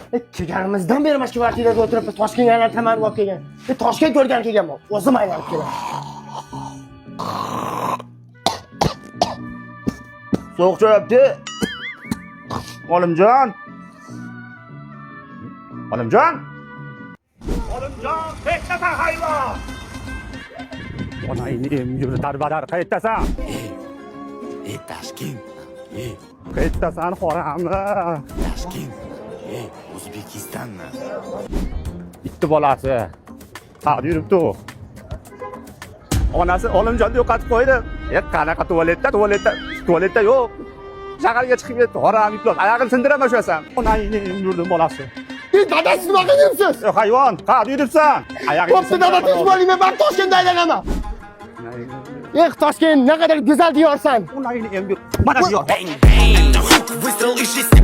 Kelganimizdan beri mana shu kvartirada o'tirib, Toshkentga aylanib tamarib olib kelgan. Toshkent ko'rgan kelganman. O'zim aylanib kelaman. So'q jo'yapti. Olimjon. Olimjon, qayerdasan hayvon? Onayni emyuri darbadar qayerdasan? Tashkent. Qayerdasan xoramni? Tashkent. O'zbekistonmi? Bitta bolasi. Qani yuribdi. Onasi Olimjonni yo'qotib qo'ydi. Qanaqa tualetda yo'q. Shaharga chiqib ketdi. Xoram yutloq. Oyog'ini sindiraman o'shasan. Onayni emyuri bolasi. Dadasi nima qilyapsiz? Hayvon, qani yuribsan? Bo'pti, dadasiz bo'lingmi? Men Toshkentda aylanaman. Toshkent, naqadar go'zal diyorsan. Onayni emyuri. Mana shu yoq. Выстрел из 6